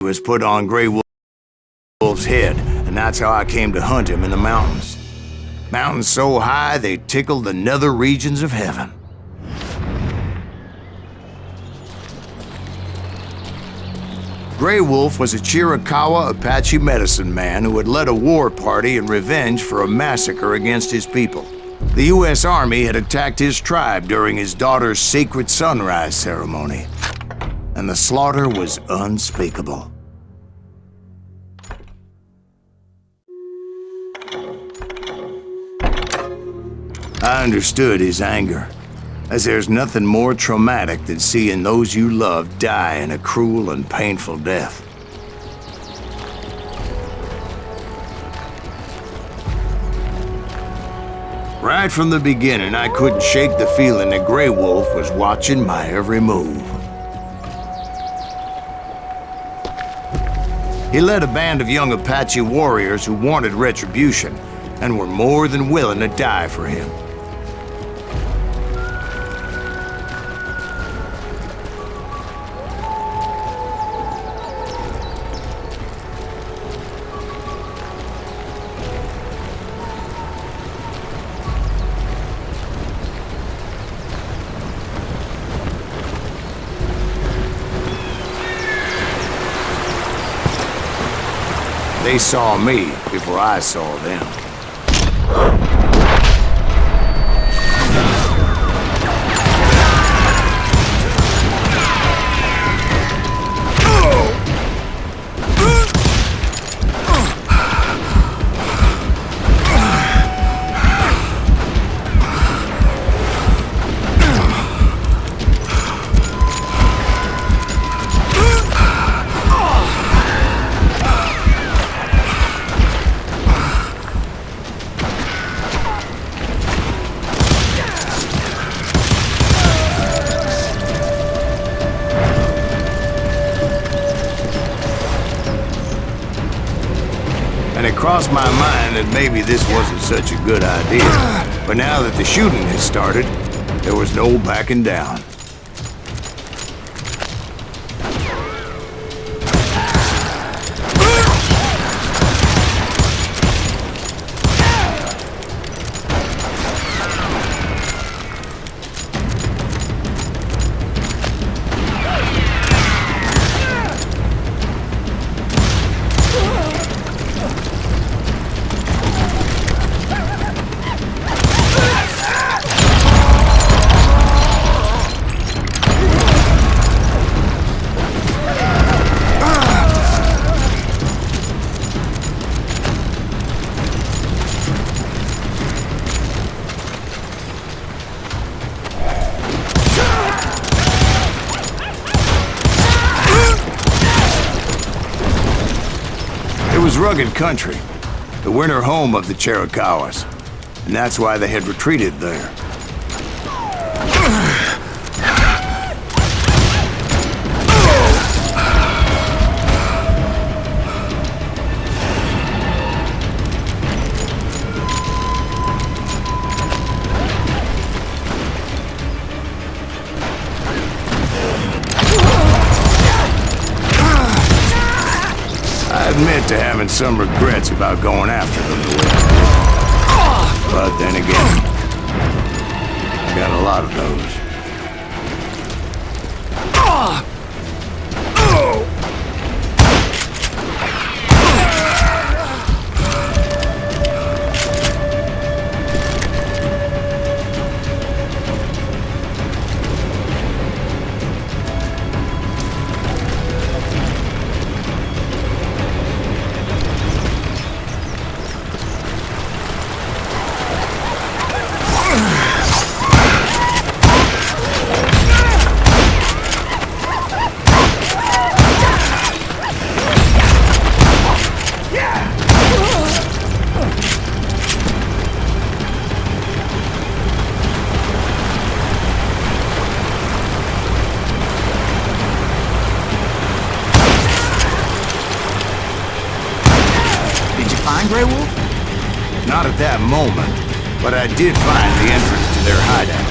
was put on Grey Wolf's head, and that's how I came to hunt him in the mountains. Mountains so high they tickled the nether regions of heaven. Grey Wolf was a Chiricahua Apache medicine man who had led a war party in revenge for a massacre against his people. The U.S. Army had attacked his tribe during his daughter's sacred sunrise ceremony, and the slaughter was unspeakable. I understood his anger, as there's nothing more traumatic than seeing those you love die in a cruel and painful death. Right from the beginning, I couldn't shake the feeling that Grey Wolf was watching my every move. He led a band of young Apache warriors who wanted retribution and were more than willing to die for him. They saw me before I saw them. And it crossed my mind that maybe this wasn't such a good idea. But now that the shooting had started, there was no backing down. It was rugged country, the winter home of the Chiricahuas, and that's why they had retreated there. I admit to having some regrets about going after them the way I did. But then again, I got a lot of those. Grey Wolf? Not at that moment, but I did find the entrance to their hideout.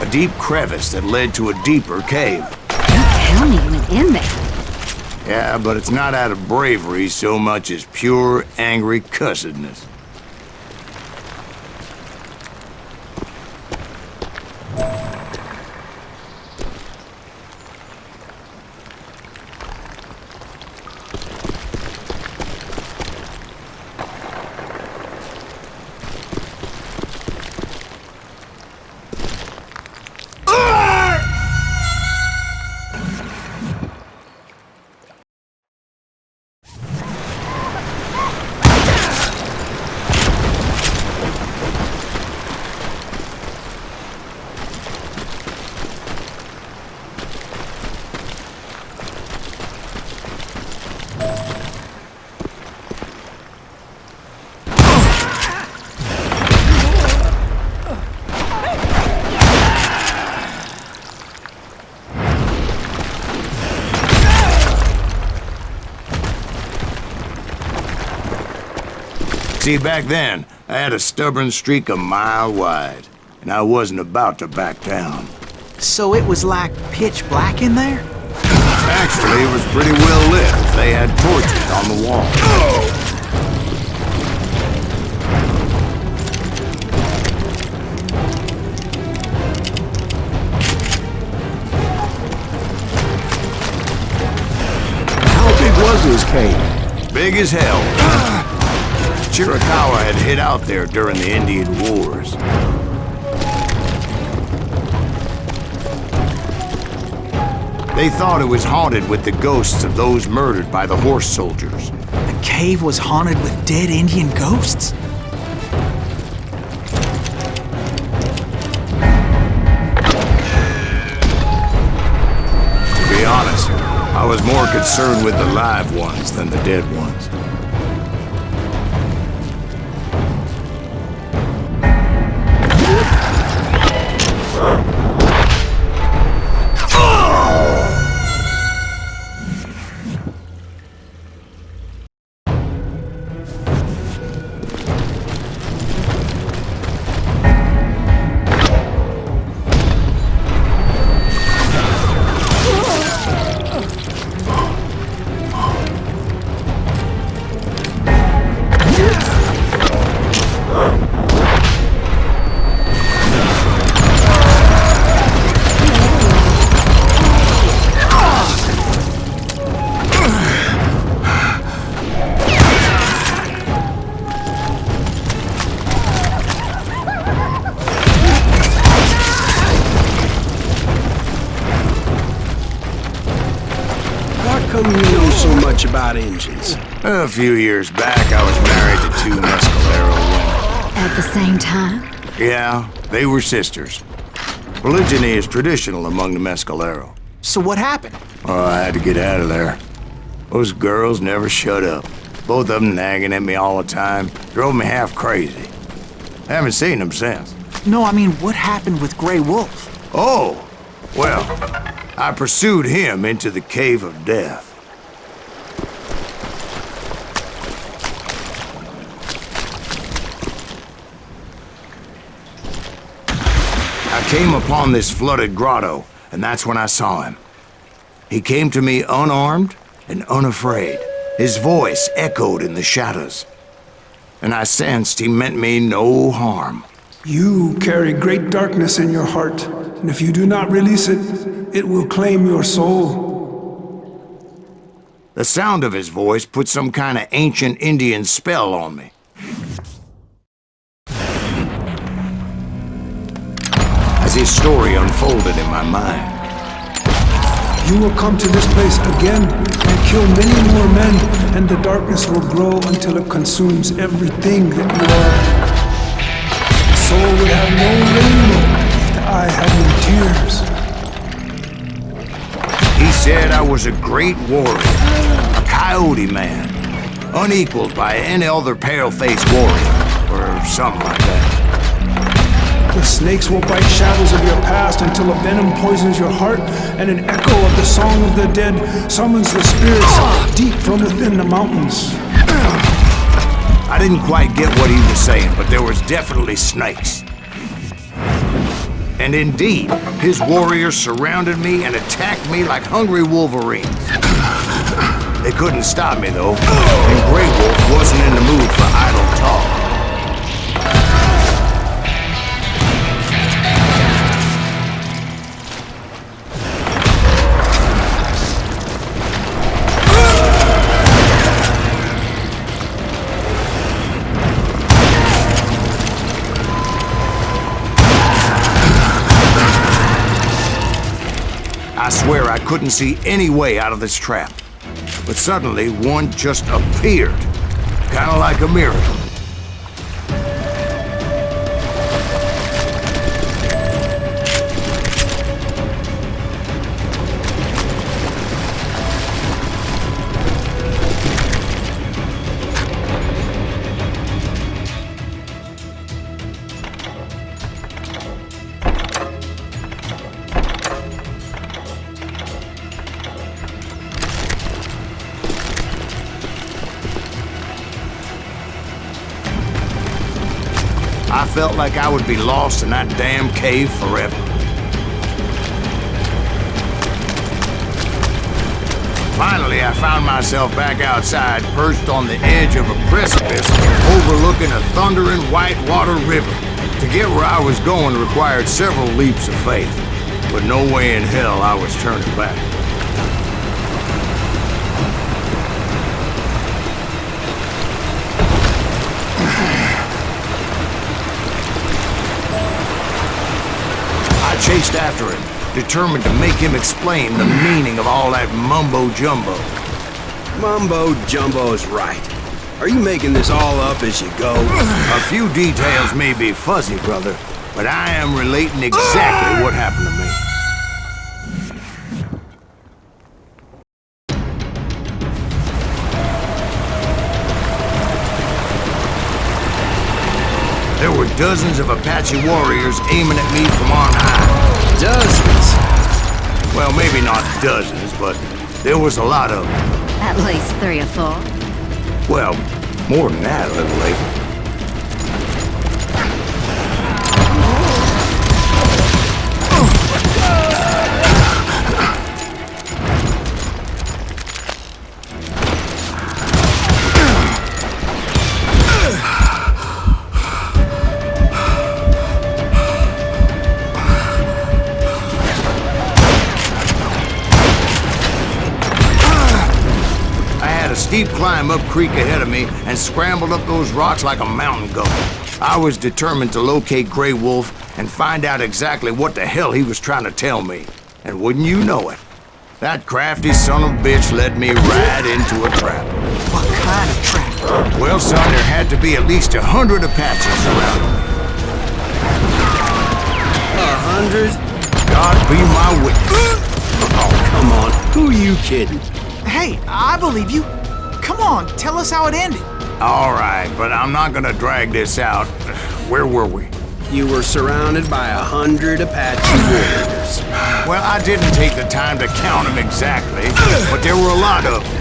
a deep crevice that led to a deeper cave. Don't tell me you went in there. Yeah, but it's not out of bravery so much as pure, angry cussedness. See, back then, I had a stubborn streak a mile wide, and I wasn't about to back down. So it was like pitch black in there? Actually, it was pretty well lit. They had torches on the wall. How big was this cave? Big as hell. Chiricahua had hid out there during the Indian Wars. They thought it was haunted with the ghosts of those murdered by the horse soldiers. The cave was haunted with dead Indian ghosts? To be honest, I was more concerned with the live ones than the dead ones. How come you know so much about engines? A few years back, I was married to two Mescalero women. At the same time? Yeah, they were sisters. Polygyny is traditional among the Mescalero. So what happened? Oh, I had to get out of there. Those girls never shut up. Both of them nagging at me all the time. Drove me half crazy. Haven't seen them since. No, I mean, what happened with Grey Wolf? Oh, well, I pursued him into the Cave of Death. I came upon this flooded grotto, and that's when I saw him. He came to me unarmed and unafraid. His voice echoed in the shadows, and I sensed he meant me no harm. You carry great darkness in your heart, and if you do not release it, it will claim your soul. The sound of his voice put some kind of ancient Indian spell on me. As his story unfolded in my mind, You will come to this place again and kill many more men, and the darkness will grow until it consumes everything that you are. The soul would have no rainbow if the eye had no tears. he said I was a great warrior, a coyote man, unequaled by any other pale-faced warrior, or something like that. The snakes will bite shadows of your past until a venom poisons your heart, and an echo of the song of the dead summons the spirits deep from within the mountains. I didn't quite get what he was saying, but there was definitely snakes. And indeed, his warriors surrounded me and attacked me like hungry wolverines. They couldn't stop me, though, and Grey Wolf wasn't in the mood for idle talk. I swear I couldn't see any way out of this trap. But suddenly, one just appeared. Kind of like a miracle. I felt like I would be lost in that damn cave forever. Finally, I found myself back outside, perched on the edge of a precipice, overlooking a thundering white-water river. To get where I was going required several leaps of faith, but no way in hell I was turning back. I chased after him, determined to make him explain the meaning of all that mumbo-jumbo. Mumbo-jumbo's right. Are you making this all up as you go? A few details may be fuzzy, brother, but I am relating exactly what happened to me. There were dozens of Apache warriors aiming at me from on high. Dozens? Well, maybe not dozens, but there was a lot of them. At least 3 or 4. Well, more than that a little later. Steep climb up creek ahead of me and scrambled up those rocks like a mountain goat. I was determined to locate Grey Wolf and find out exactly what the hell he was trying to tell me. And wouldn't you know it, that crafty son of a bitch led me right into a trap. What kind of trap? Well, son, there had to be at least 100 Apaches around me. 100? God be my witness. Oh, come on. Who are you kidding? Hey, I believe you. Come on, tell us how it ended. All right, but I'm not gonna drag this out. Where were we? You were surrounded by 100 Apache warriors. Well, I didn't take the time to count them exactly, but there were a lot of them.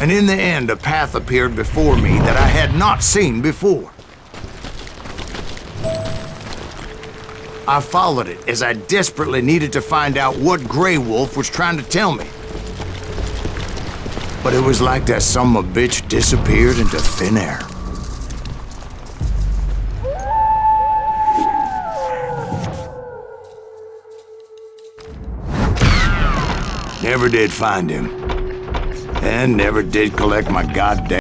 And in the end, a path appeared before me that I had not seen before. I followed it as I desperately needed to find out what Grey Wolf was trying to tell me. But it was like that son of a bitch disappeared into thin air. Never did find him. And never did collect my goddamn